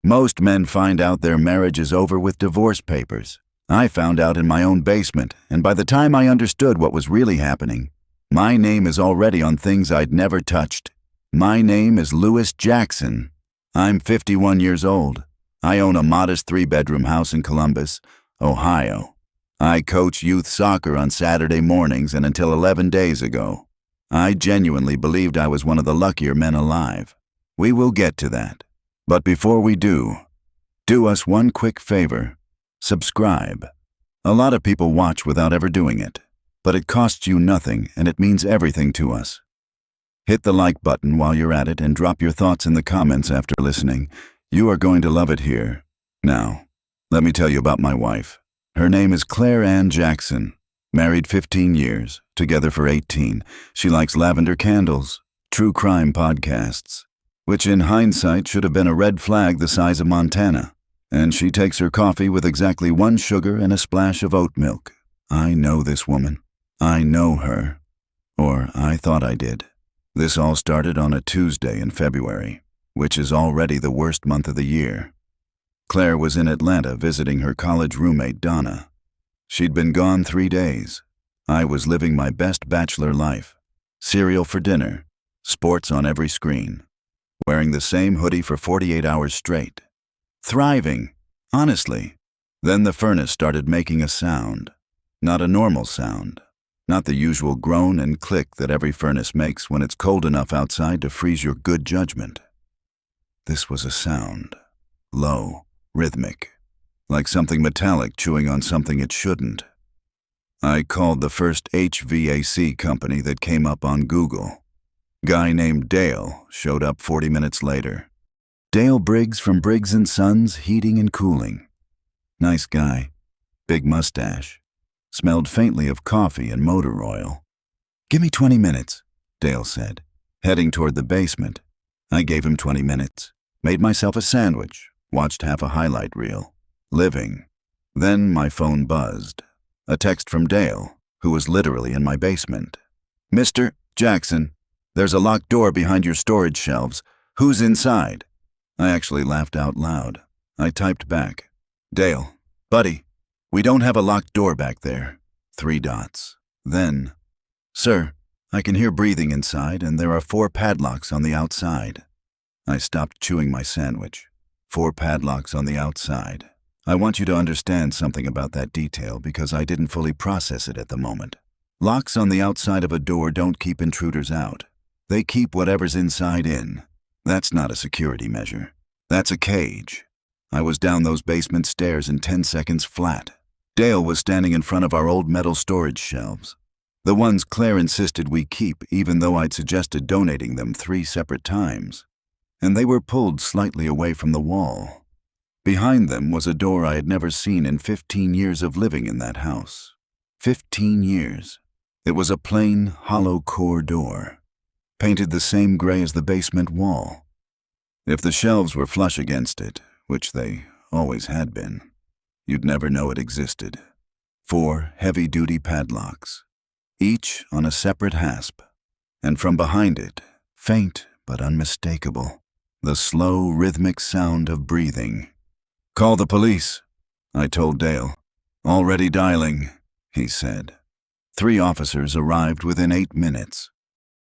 Most men find out their marriage is over with divorce papers. I found out in my own basement, and by the time I understood what was really happening, my name is already on things I'd never touched. My name is Lewis Jackson. I'm 51 years old. I own a modest 3-bedroom house in Columbus, Ohio. I coach youth soccer on Saturday mornings, and until 11 days ago, I genuinely believed I was one of the luckier men alive. We will get to that. But before we do us one quick favor. Subscribe. A lot of people watch without ever doing it, but it costs you nothing and it means everything to us. Hit the like button while you're at it and drop your thoughts in the comments after listening. You are going to love it here. Now, let me tell you about my wife. Her name is Claire Ann Jackson. Married 15 years, together for 18. She likes lavender candles, true crime podcasts, which in hindsight should have been a red flag the size of Montana. And she takes her coffee with exactly 1 sugar and a splash of oat milk. I know this woman. I know her. Or I thought I did. This all started on a Tuesday in February, which is already the worst month of the year. Claire was in Atlanta visiting her college roommate, Donna. She'd been gone 3 days. I was living my best bachelor life. Cereal for dinner, sports on every screen, wearing the same hoodie for 48 hours straight. Thriving, honestly. Then the furnace started making a sound. Not a normal sound. Not the usual groan and click that every furnace makes when it's cold enough outside to freeze your good judgment. This was a sound. Low, rhythmic. Like something metallic chewing on something it shouldn't. I called the first HVAC company that came up on Google. Guy named Dale showed up 40 minutes later. Dale Briggs from Briggs & Sons Heating and Cooling. Nice guy. Big mustache. Smelled faintly of coffee and motor oil. "Give me 20 minutes, Dale said, heading toward the basement. I gave him 20 minutes. Made myself a sandwich. Watched half a highlight reel. Living. Then my phone buzzed. A text from Dale, who was literally in my basement. "Mr. Jackson, there's a locked door behind your storage shelves. Who's inside?" I actually laughed out loud. I typed back, "Dale, buddy, we don't have a locked door back there." 3 dots. Then, "Sir, I can hear breathing inside and there are 4 padlocks on the outside." I stopped chewing my sandwich. 4 padlocks on the outside. I want you to understand something about that detail because I didn't fully process it at the moment. Locks on the outside of a door don't keep intruders out. They keep whatever's inside in. That's not a security measure. That's a cage. I was down those basement stairs in 10 seconds flat. Dale was standing in front of our old metal storage shelves. The ones Claire insisted we keep even though I'd suggested donating them 3 separate times. And they were pulled slightly away from the wall. Behind them was a door I had never seen in 15 years of living in that house. 15 years. It was a plain, hollow core door, painted the same gray as the basement wall. If the shelves were flush against it, which they always had been, you'd never know it existed. 4 heavy-duty padlocks, each on a separate hasp, and from behind it, faint but unmistakable, the slow, rhythmic sound of breathing. "Call the police," I told Dale. "Already dialing," he said. 3 officers arrived within 8 minutes.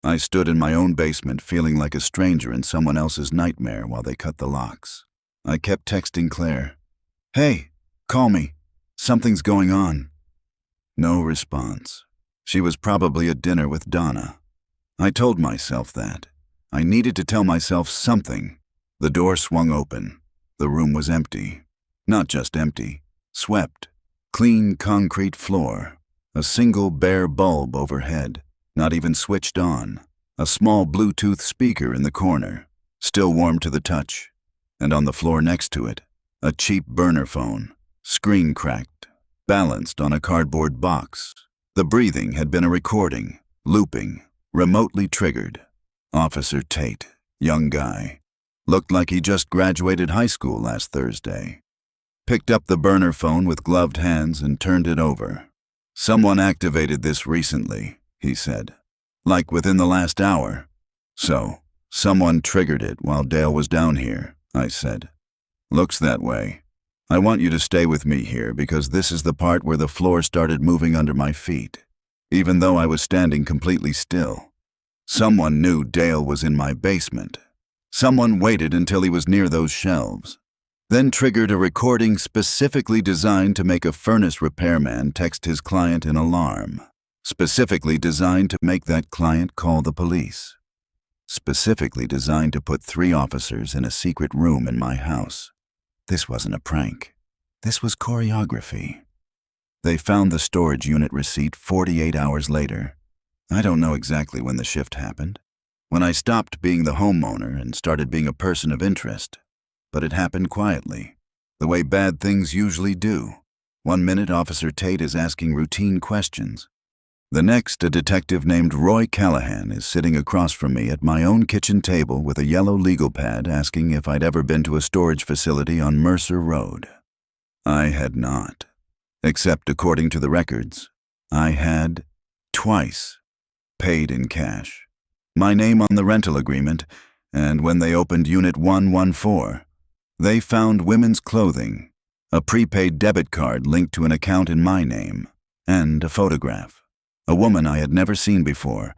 I stood in my own basement feeling like a stranger in someone else's nightmare while they cut the locks. I kept texting Claire, "Hey, call me. Something's going on." No response. She was probably at dinner with Donna. I told myself that. I needed to tell myself something. The door swung open. The room was empty. Not just empty. Swept. Clean concrete floor. A single bare bulb overhead. Not even switched on. A small Bluetooth speaker in the corner, still warm to the touch. And on the floor next to it, a cheap burner phone, screen cracked, balanced on a cardboard box. The breathing had been a recording, looping, remotely triggered. Officer Tate, young guy. Looked like he just graduated high school last Thursday. Picked up the burner phone with gloved hands and turned it over. "Someone activated this recently," he said. "Like within the last hour." "So, someone triggered it while Dale was down here," I said. Looks that way. I want you to stay with me here because this is the part where the floor started moving under my feet, even though I was standing completely still. Someone knew Dale was in my basement. Someone waited until he was near those shelves, then triggered a recording specifically designed to make a furnace repairman text his client an alarm, specifically designed to make that client call the police, specifically designed to put 3 officers in a secret room in my house. This wasn't a prank. This was choreography. They found the storage unit receipt 48 hours later. I don't know exactly when the shift happened, when I stopped being the homeowner and started being a person of interest. But it happened quietly, the way bad things usually do. One minute, Officer Tate is asking routine questions. The next, a detective named Roy Callahan is sitting across from me at my own kitchen table with a yellow legal pad asking if I'd ever been to a storage facility on Mercer Road. I had not, except according to the records, I had twice paid in cash, my name on the rental agreement, and when they opened Unit 114, they found women's clothing, a prepaid debit card linked to an account in my name, and a photograph. A woman I had never seen before,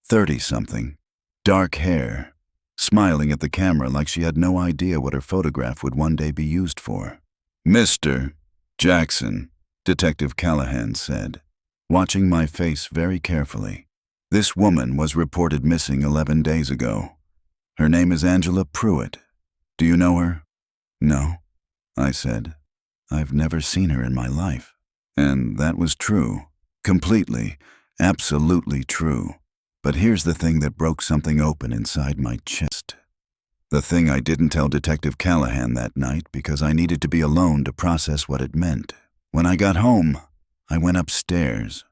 30-something, dark hair, smiling at the camera like she had no idea what her photograph would one day be used for. "Mr. Jackson," Detective Callahan said, watching my face very carefully. "This woman was reported missing 11 days ago. Her name is Angela Pruitt. Do you know her?" "No," I said. "I've never seen her in my life." And that was true. Completely, absolutely true. But here's the thing that broke something open inside my chest. The thing I didn't tell Detective Callahan that night because I needed to be alone to process what it meant. When I got home, I went upstairs,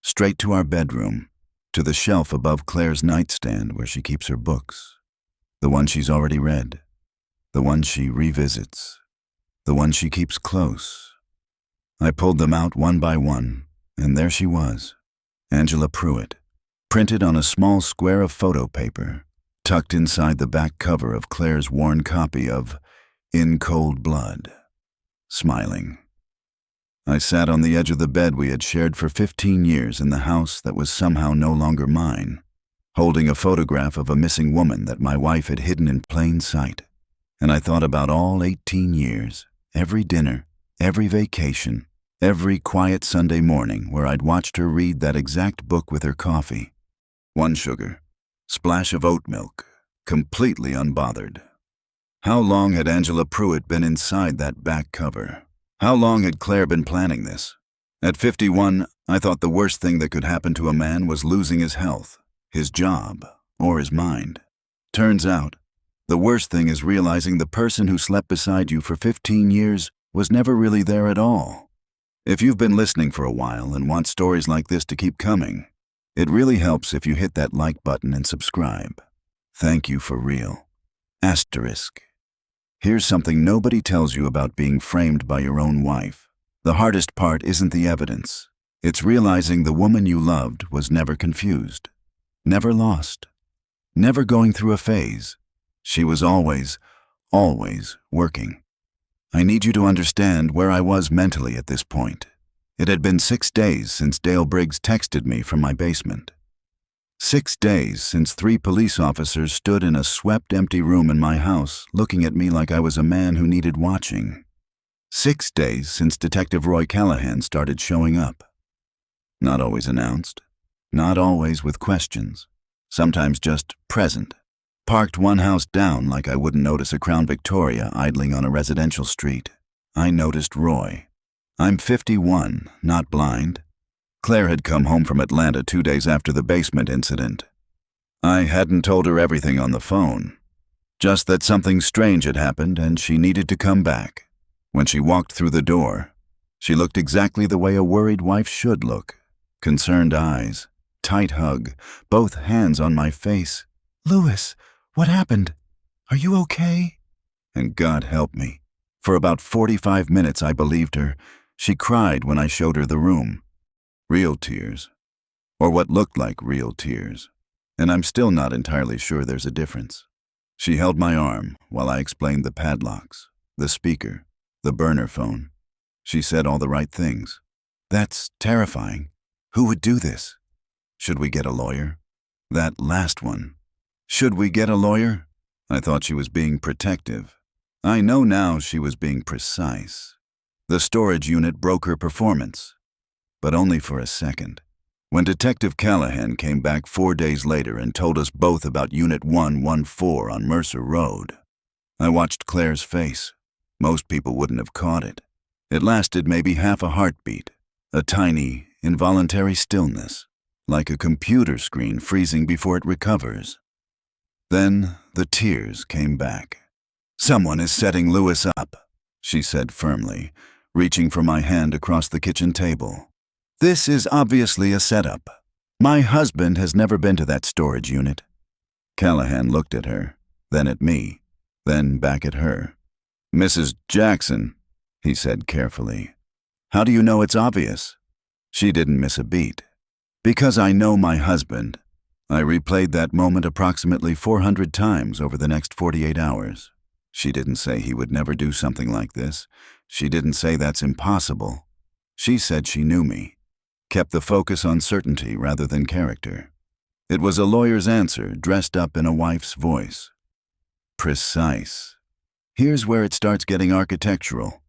straight to our bedroom, to the shelf above Claire's nightstand where she keeps her books. The one she's already read. The one she revisits. The one she keeps close. I pulled them out one by one, and there she was, Angela Pruitt, printed on a small square of photo paper, tucked inside the back cover of Claire's worn copy of In Cold Blood, smiling. I sat on the edge of the bed we had shared for 15 years in the house that was somehow no longer mine, holding a photograph of a missing woman that my wife had hidden in plain sight. And I thought about all 18 years, every dinner, every vacation, every quiet Sunday morning where I'd watched her read that exact book with her coffee. 1 sugar, splash of oat milk, completely unbothered. How long had Angela Pruitt been inside that back cover? How long had Claire been planning this? At 51, I thought the worst thing that could happen to a man was losing his health, his job, or his mind. Turns out, the worst thing is realizing the person who slept beside you for 15 years was never really there at all. If you've been listening for a while and want stories like this to keep coming, it really helps if you hit that like button and subscribe. Thank you for real. Asterisk. Here's something nobody tells you about being framed by your own wife. The hardest part isn't the evidence. It's realizing the woman you loved was never confused, never lost, never going through a phase. She was always working. I need you to understand where I was mentally at this point. It had been 6 days since Dale Briggs texted me from my basement. 6 days since 3 police officers stood in a swept, empty room in my house looking at me like I was a man who needed watching. 6 days since Detective Roy Callahan started showing up. Not always announced, not always with questions, sometimes just present. Parked one house down like I wouldn't notice a Crown Victoria idling on a residential street. I noticed Roy. I'm 51, not blind. Claire had come home from Atlanta 2 days after the basement incident. I hadn't told her everything on the phone, just that something strange had happened and she needed to come back. When she walked through the door, she looked exactly the way a worried wife should look. Concerned eyes, tight hug, both hands on my face. "Louis, what happened? Are you okay?" And God help me. For about 45 minutes I believed her. She cried when I showed her the room. Real tears. Or what looked like real tears. And I'm still not entirely sure there's a difference. She held my arm while I explained the padlocks, the speaker, the burner phone. She said all the right things. That's terrifying. Who would do this? Should we get a lawyer? That last one. Should we get a lawyer? I thought she was being protective. I know now she was being precise. The storage unit broke her performance, but only for a second. When Detective Callahan came back 4 days later and told us both about Unit 114 on Mercer Road, I watched Claire's face. Most people wouldn't have caught it. It lasted maybe half a heartbeat, a tiny, involuntary stillness, like a computer screen freezing before it recovers. Then the tears came back. "Someone is setting Lewis up," she said firmly, reaching for my hand across the kitchen table. "This is obviously a setup. My husband has never been to that storage unit." Callahan looked at her, then at me, then back at her. "Mrs. Jackson," he said carefully, "how do you know it's obvious?" She didn't miss a beat. "Because I know my husband." I replayed that moment approximately 400 times over the next 48 hours. She didn't say he would never do something like this. She didn't say that's impossible. She said she knew me, kept the focus on certainty rather than character. It was a lawyer's answer dressed up in a wife's voice. Precise. Here's where it starts getting architectural.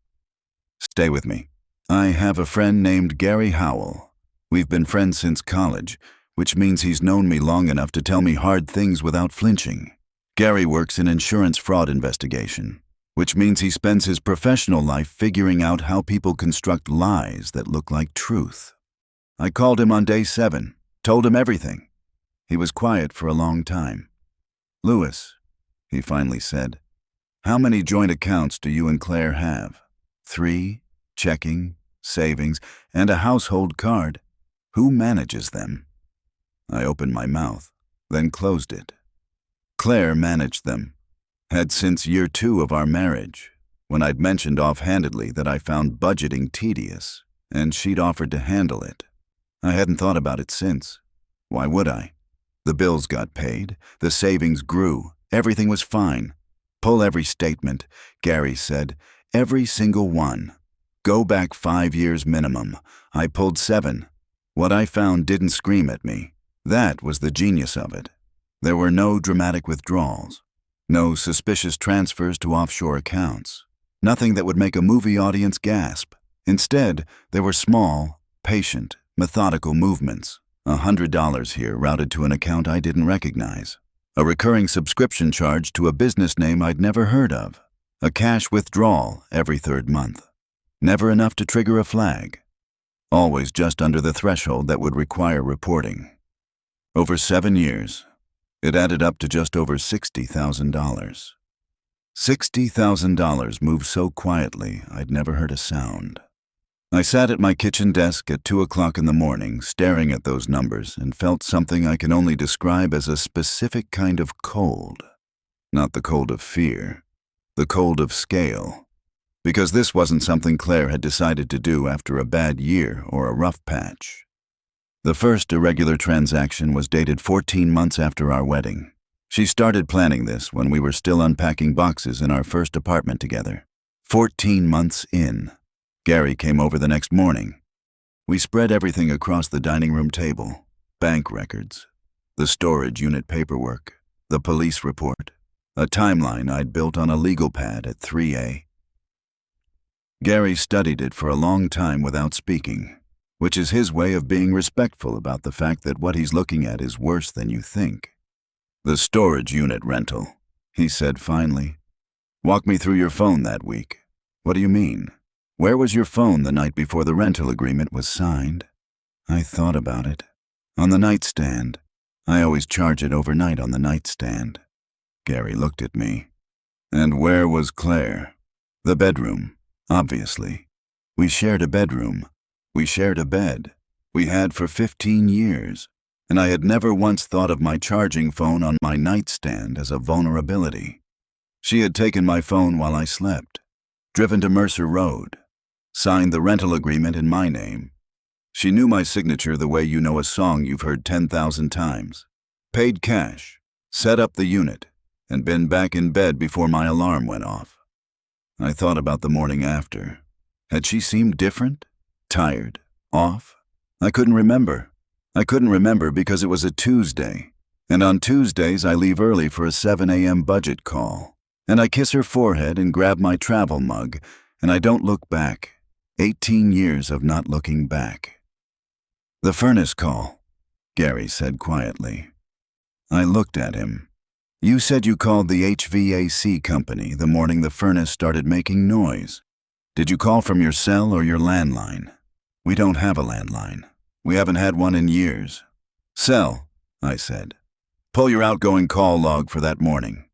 Stay with me. I have a friend named Gary Howell. We've been friends since college, which means he's known me long enough to tell me hard things without flinching. Gary works in insurance fraud investigation, which means he spends his professional life figuring out how people construct lies that look like truth. I called him on day 7, told him everything. He was quiet for a long time. "Lewis," he finally said, "how many joint accounts do you and Claire have?" 3, checking, savings, and a household card. Who manages them? I opened my mouth, then closed it. Claire managed them. Had since year 2 of our marriage, when I'd mentioned offhandedly that I found budgeting tedious, and she'd offered to handle it. I hadn't thought about it since. Why would I? The bills got paid, the savings grew, everything was fine. Pull every statement, Gary said, every single one. Go back 5 years minimum. I pulled 7. What I found didn't scream at me. That was the genius of it. There were no dramatic withdrawals, no suspicious transfers to offshore accounts, nothing that would make a movie audience gasp. Instead, there were small, patient, methodical movements. $100 here routed to an account I didn't recognize. A recurring subscription charge to a business name I'd never heard of. A cash withdrawal every 3rd month. Never enough to trigger a flag. Always just under the threshold that would require reporting. Over 7 years, it added up to just over $60,000. $60,000 moved so quietly I'd never heard a sound. I sat at my kitchen desk at 2 o'clock in the morning, staring at those numbers, and felt something I can only describe as a specific kind of cold. Not the cold of fear, the cold of scale. Because this wasn't something Claire had decided to do after a bad year or a rough patch. The first irregular transaction was dated 14 months after our wedding. She started planning this when we were still unpacking boxes in our first apartment together. 14 months in. Gary came over the next morning. We spread everything across the dining room table. Bank records, the storage unit paperwork, the police report, a timeline I'd built on a legal pad at 3A. Gary studied it for a long time without speaking, which is his way of being respectful about the fact that what he's looking at is worse than you think. "The storage unit rental," he said finally. "Walk me through your phone that week." "What do you mean? Where was your phone the night before the rental agreement was signed?" I thought about it. "On the nightstand. I always charge it overnight on the nightstand." Gary looked at me. "And where was Claire?" "The bedroom, obviously. We shared a bedroom. We shared a bed. We had for 15 years, and I had never once thought of my charging phone on my nightstand as a vulnerability. She had taken my phone while I slept, driven to Mercer Road, signed the rental agreement in my name. She knew my signature the way you know a song you've heard 10,000 times, paid cash, set up the unit, and been back in bed before my alarm went off. I thought about the morning after. Had she seemed different? Tired? Off? I couldn't remember. I couldn't remember because it was a Tuesday. And on Tuesdays I leave early for a 7 a.m. budget call. And I kiss her forehead and grab my travel mug, and I don't look back. 18 years of not looking back. "The furnace call," Gary said quietly. I looked at him. "You said you called the HVAC company the morning the furnace started making noise. Did you call from your cell or your landline?" "We don't have a landline. We haven't had one in years." "Cell," I said. "Pull your outgoing call log for that morning."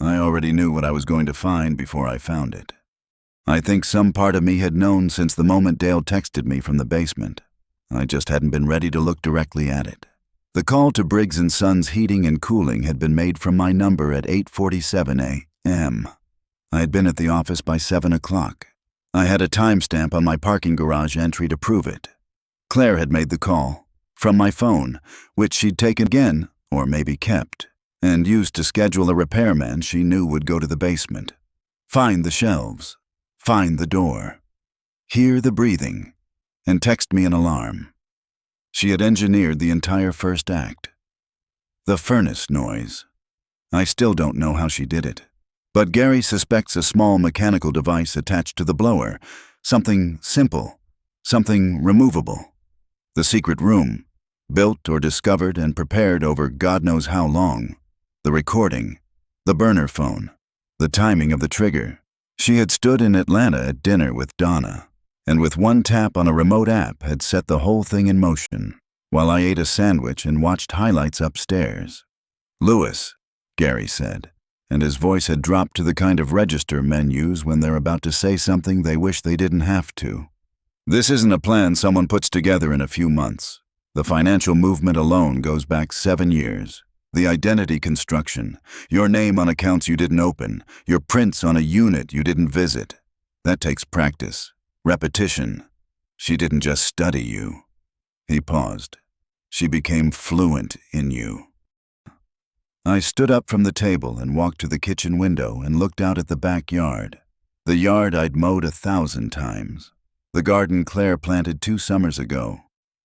I already knew what I was going to find before I found it. I think some part of me had known since the moment Dale texted me from the basement. I just hadn't been ready to look directly at it. The call to Briggs & Sons Heating and Cooling had been made from my number at 8:47 a.m. I had been at the office by 7 o'clock. I had a timestamp on my parking garage entry to prove it. Claire had made the call, from my phone, which she'd taken again, or maybe kept, and used to schedule a repairman she knew would go to the basement. Find the shelves, find the door, hear the breathing, and text me an alarm. She had engineered the entire first act. The furnace noise. I still don't know how she did it. But Gary suspects a small mechanical device attached to the blower, something simple, something removable. The secret room, built or discovered and prepared over God knows how long. The recording, the burner phone, the timing of the trigger. She had stood in Atlanta at dinner with Donna, and with one tap on a remote app had set the whole thing in motion, while I ate a sandwich and watched highlights upstairs. "Lewis," Gary said, and his voice had dropped to the kind of register men use when they're about to say something they wish they didn't have to. "This isn't a plan someone puts together in a few months. The financial movement alone goes back 7 years. The identity construction, your name on accounts you didn't open, your prints on a unit you didn't visit. That takes practice. Repetition. She didn't just study you." He paused. "She became fluent in you." I stood up from the table and walked to the kitchen window and looked out at the backyard. The yard I'd mowed 1,000 times. The garden Claire planted 2 summers ago,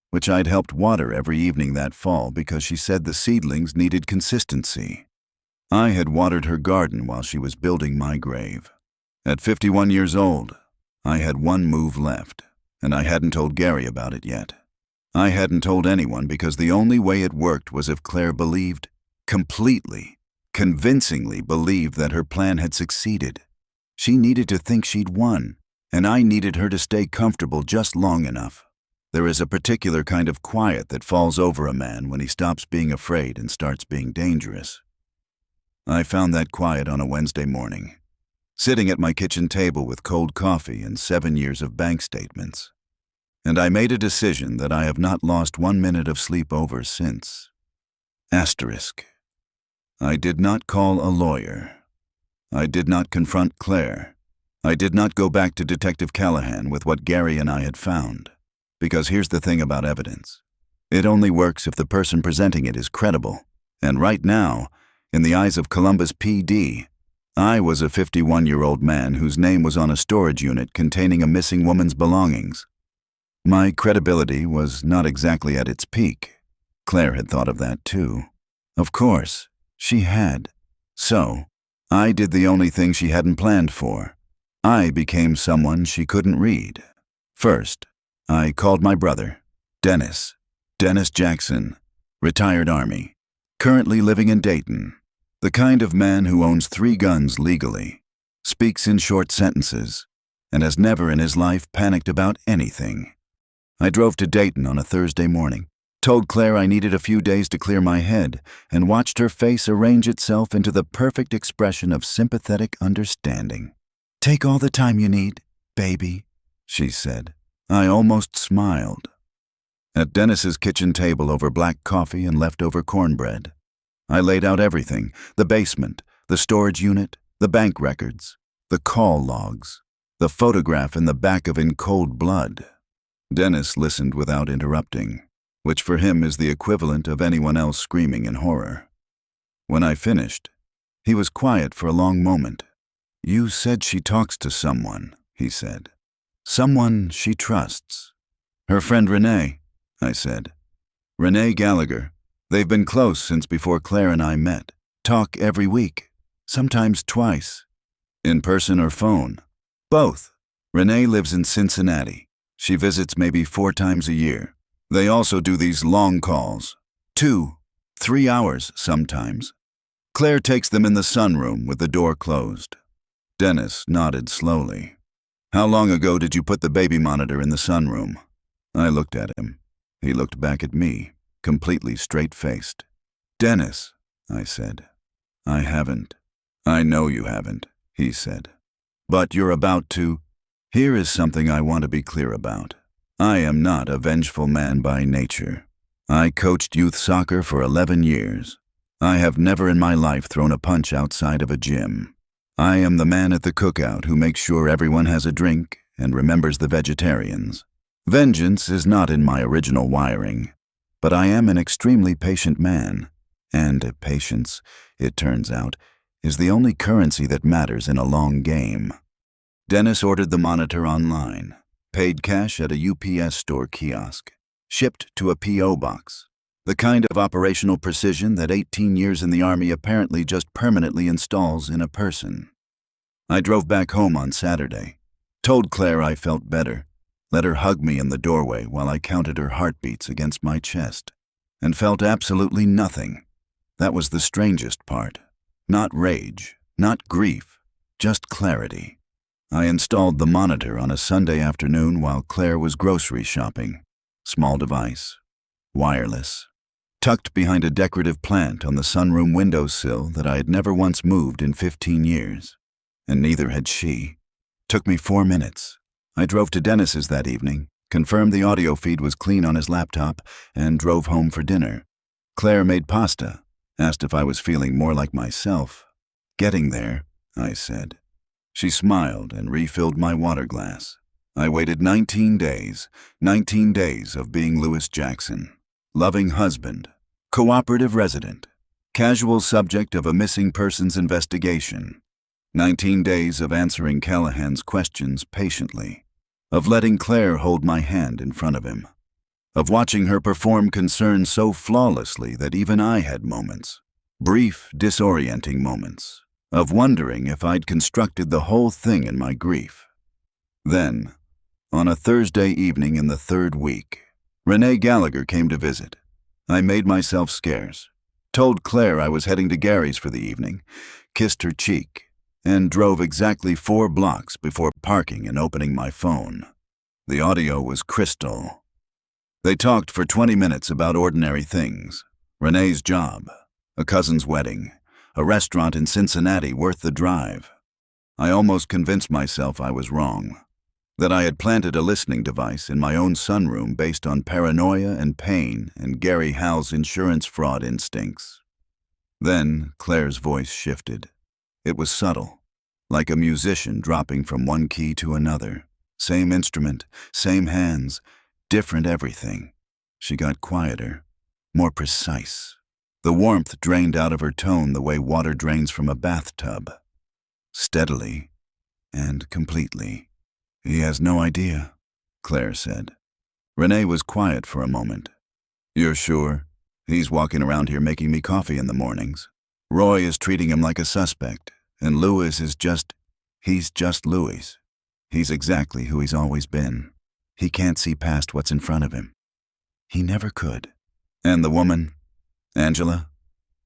which I'd helped water every evening that fall because she said the seedlings needed consistency. I had watered her garden while she was building my grave. At 51 years old, I had one move left, and I hadn't told Gary about it yet. I hadn't told anyone because the only way it worked was if Claire believed, completely, convincingly believed that her plan had succeeded. She needed to think she'd won, and I needed her to stay comfortable just long enough. There is a particular kind of quiet that falls over a man when he stops being afraid and starts being dangerous. I found that quiet on a Wednesday morning, sitting at my kitchen table with cold coffee and 7 years of bank statements. And I made a decision that I have not lost 1 minute of sleep over since. Asterisk. I did not call a lawyer. I did not confront Claire. I did not go back to Detective Callahan with what Gary and I had found. Because here's the thing about evidence. It only works if the person presenting it is credible. And right now, in the eyes of Columbus PD, I was a 51-year-old man whose name was on a storage unit containing a missing woman's belongings. My credibility was not exactly at its peak. Claire had thought of that too. Of course, she had. So, I did the only thing she hadn't planned for. I became someone she couldn't read. First, I called my brother, Dennis Jackson, retired Army, currently living in Dayton. The kind of man who owns 3 guns legally, speaks in short sentences, and has never in his life panicked about anything. I drove to Dayton on a Thursday morning, told Claire I needed a few days to clear my head, and watched her face arrange itself into the perfect expression of sympathetic understanding. "Take all the time you need, baby," she said. I almost smiled. At Dennis's kitchen table over black coffee and leftover cornbread, I laid out everything: the basement, the storage unit, the bank records, the call logs, the photograph in the back of In Cold Blood. Dennis listened without interrupting, which for him is the equivalent of anyone else screaming in horror. When I finished, he was quiet for a long moment. You said she talks to someone, he said. Someone she trusts. Her friend Renee, I said. Renee Gallagher. They've been close since before Claire and I met. Talk every week, sometimes twice. In person or phone? Both. Renee lives in Cincinnati. She visits maybe 4 times a year. They also do these long calls. 2, 3 hours sometimes. Claire takes them in the sunroom with the door closed. Dennis nodded slowly. How long ago did you put the baby monitor in the sunroom? I looked at him. He looked back at me, completely straight-faced. Dennis, I said. I haven't. I know you haven't, he said. But you're about to. Here is something I want to be clear about. I am not a vengeful man by nature. I coached youth soccer for 11 years. I have never in my life thrown a punch outside of a gym. I am the man at the cookout who makes sure everyone has a drink and remembers the vegetarians. Vengeance is not in my original wiring, but I am an extremely patient man, and patience, it turns out, is the only currency that matters in a long game. Dennis ordered the monitor online, paid cash at a UPS store kiosk, shipped to a P.O. box, the kind of operational precision that 18 years in the Army apparently just permanently installs in a person. I drove back home on Saturday, told Claire I felt better, let her hug me in the doorway while I counted her heartbeats against my chest, and felt absolutely nothing. That was the strangest part. Not rage, not grief, just clarity. I installed the monitor on a Sunday afternoon while Claire was grocery shopping. Small device, wireless, tucked behind a decorative plant on the sunroom windowsill that I had never once moved in 15 years. And neither had she. Took me 4 minutes. I drove to Dennis's that evening, confirmed the audio feed was clean on his laptop, and drove home for dinner. Claire made pasta, asked if I was feeling more like myself. Getting there, I said. She smiled and refilled my water glass. I waited 19 days of being Lewis Jackson. Loving husband, cooperative resident, casual subject of a missing persons investigation. 19 days of answering Callahan's questions patiently, of letting Claire hold my hand in front of him, of watching her perform concern so flawlessly that even I had moments, brief, disorienting moments, of wondering if I'd constructed the whole thing in my grief. Then, on a Thursday evening in the 3rd week, Renee Gallagher came to visit. I made myself scarce, told Claire I was heading to Gary's for the evening, kissed her cheek, and drove exactly 4 blocks before parking and opening my phone. The audio was crystal. They talked for 20 minutes about ordinary things. Renee's job, a cousin's wedding, a restaurant in Cincinnati worth the drive. I almost convinced myself I was wrong, that I had planted a listening device in my own sunroom based on paranoia and pain and Gary Hal's insurance fraud instincts. Then Claire's voice shifted. It was subtle, like a musician dropping from one key to another. Same instrument, same hands, different everything. She got quieter, more precise. The warmth drained out of her tone the way water drains from a bathtub. Steadily and completely. He has no idea, Claire said. Renee was quiet for a moment. You're sure? He's walking around here making me coffee in the mornings. Roy is treating him like a suspect. And Lewis is he's just Louis. He's exactly who he's always been. He can't see past what's in front of him. He never could. And the woman, Angela?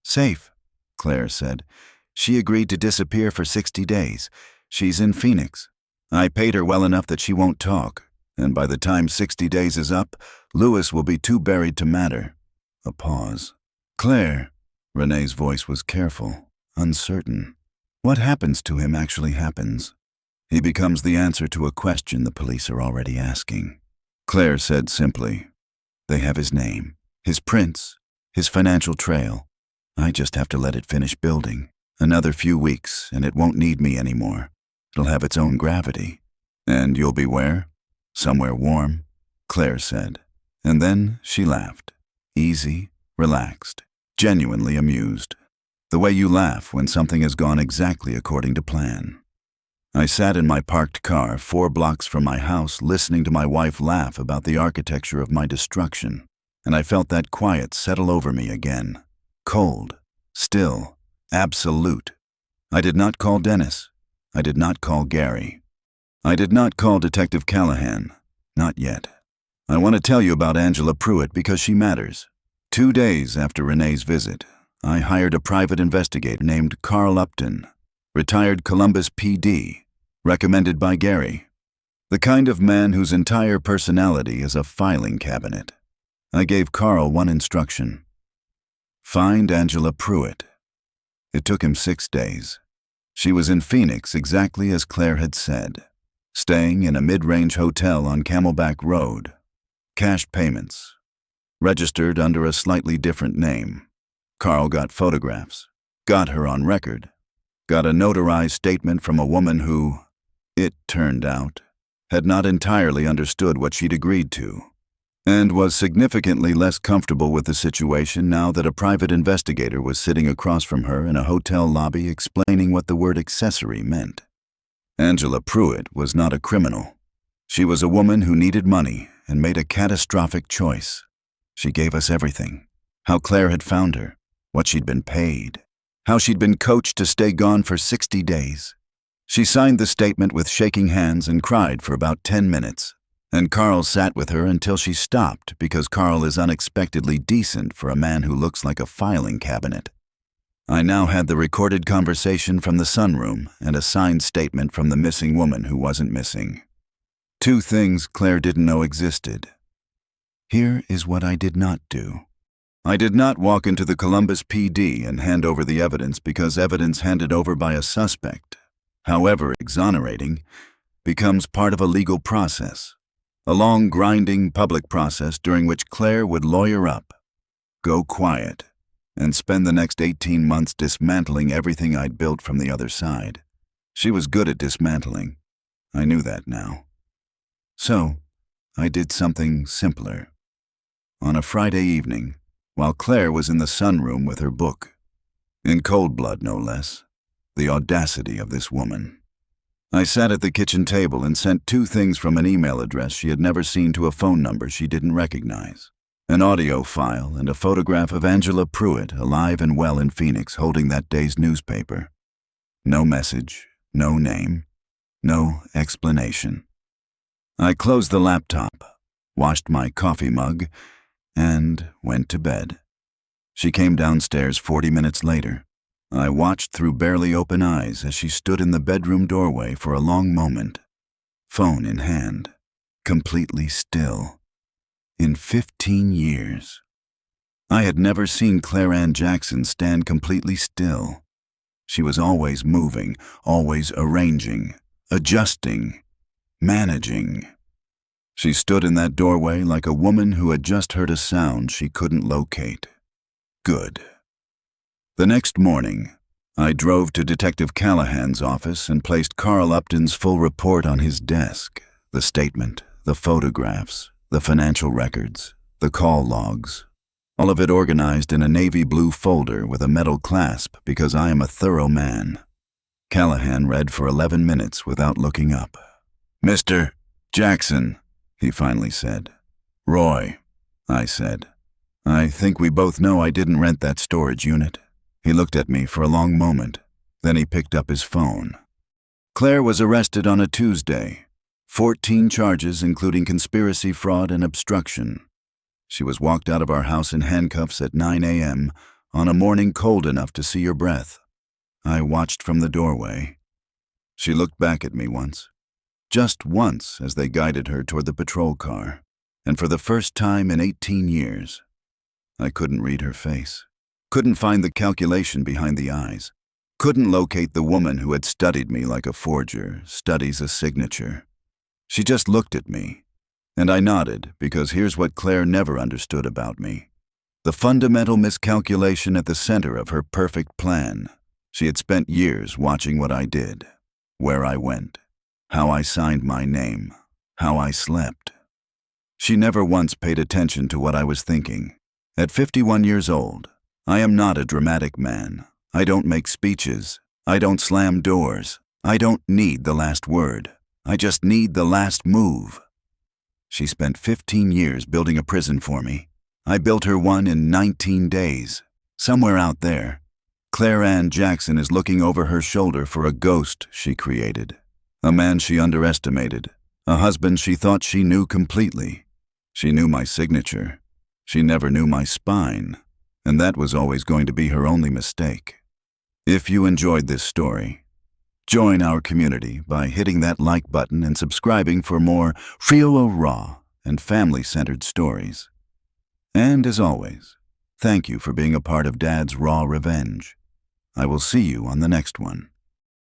Safe, Claire said. She agreed to disappear for 60 days. She's in Phoenix. I paid her well enough that she won't talk, and by the time 60 days is up, Lewis will be too buried to matter. A pause. Claire, Renee's voice was careful, uncertain. What happens to him actually happens. He becomes the answer to a question the police are already asking. Claire said simply, they have his name, his prints, his financial trail. I just have to let it finish building. Another few weeks, and it won't need me anymore. It'll have its own gravity. And you'll be where? Somewhere warm, Claire said. And then she laughed. Easy, relaxed, genuinely amused. The way you laugh when something has gone exactly according to plan. I sat in my parked car 4 blocks from my house listening to my wife laugh about the architecture of my destruction, and I felt that quiet settle over me again. Cold, still, absolute. I did not call Dennis. I did not call Gary. I did not call Detective Callahan. Not yet. I want to tell you about Angela Pruitt because she matters. 2 days after Renee's visit, I hired a private investigator named Carl Upton, retired Columbus PD, recommended by Gary. The kind of man whose entire personality is a filing cabinet. I gave Carl one instruction. Find Angela Pruitt. It took him 6 days. She was in Phoenix exactly as Claire had said, staying in a mid-range hotel on Camelback Road. Cash payments. Registered under a slightly different name. Carl got photographs. Got her on record. Got a notarized statement from a woman who, it turned out, had not entirely understood what she'd agreed to, and was significantly less comfortable with the situation now that a private investigator was sitting across from her in a hotel lobby explaining what the word accessory meant. Angela Pruitt was not a criminal. She was a woman who needed money and made a catastrophic choice. She gave us everything. How Claire had found her, what she'd been paid, how she'd been coached to stay gone for 60 days. She signed the statement with shaking hands and cried for about 10 minutes, and Carl sat with her until she stopped because Carl is unexpectedly decent for a man who looks like a filing cabinet. I now had the recorded conversation from the sunroom and a signed statement from the missing woman who wasn't missing. 2 things Claire didn't know existed. Here is what I did not do. I did not walk into the Columbus PD and hand over the evidence because evidence handed over by a suspect, however exonerating, becomes part of a legal process. A long, grinding public process during which Claire would lawyer up, go quiet, and spend the next 18 months dismantling everything I'd built from the other side. She was good at dismantling. I knew that now. So, I did something simpler. On a Friday evening, while Claire was in the sunroom with her book, in cold blood no less, the audacity of this woman. I sat at the kitchen table and sent 2 things from an email address she had never seen to a phone number she didn't recognize. An audio file and a photograph of Angela Pruitt alive and well in Phoenix holding that day's newspaper. No message, no name, no explanation. I closed the laptop, washed my coffee mug, and went to bed. She came downstairs 40 minutes later. I watched through barely open eyes as she stood in the bedroom doorway for a long moment, phone in hand, completely still. In 15 years. I had never seen Claire Ann Jackson stand completely still. She was always moving, always arranging, adjusting, managing. She stood in that doorway like a woman who had just heard a sound she couldn't locate. Good. The next morning, I drove to Detective Callahan's office and placed Carl Upton's full report on his desk, the statement, the photographs, the financial records, the call logs, all of it organized in a navy blue folder with a metal clasp because I am a thorough man. Callahan read for 11 minutes without looking up. "Mr. Jackson," he finally said. "Roy," I said. "I think we both know I didn't rent that storage unit." He looked at me for a long moment. Then he picked up his phone. Claire was arrested on a Tuesday. 14 charges including conspiracy, fraud, and obstruction. She was walked out of our house in handcuffs at 9 a.m. on a morning cold enough to see your breath. I watched from the doorway. She looked back at me once. Just once as they guided her toward the patrol car. And for the first time in 18 years. I couldn't read her face. Couldn't find the calculation behind the eyes. Couldn't locate the woman who had studied me like a forger studies a signature. She just looked at me, and I nodded because here's what Claire never understood about me. The fundamental miscalculation at the center of her perfect plan. She had spent years watching what I did, where I went, how I signed my name, how I slept. She never once paid attention to what I was thinking. At 51 years old, I am not a dramatic man. I don't make speeches. I don't slam doors. I don't need the last word. I just need the last move. She spent 15 years building a prison for me. I built her one in 19 days. Somewhere out there, Claire Ann Jackson is looking over her shoulder for a ghost she created. A man she underestimated. A husband she thought she knew completely. She knew my signature. She never knew my spine. And that was always going to be her only mistake. If you enjoyed this story, join our community by hitting that like button and subscribing for more real raw and family-centered stories. And as always, thank you for being a part of Dad's Raw Revenge. I will see you on the next one.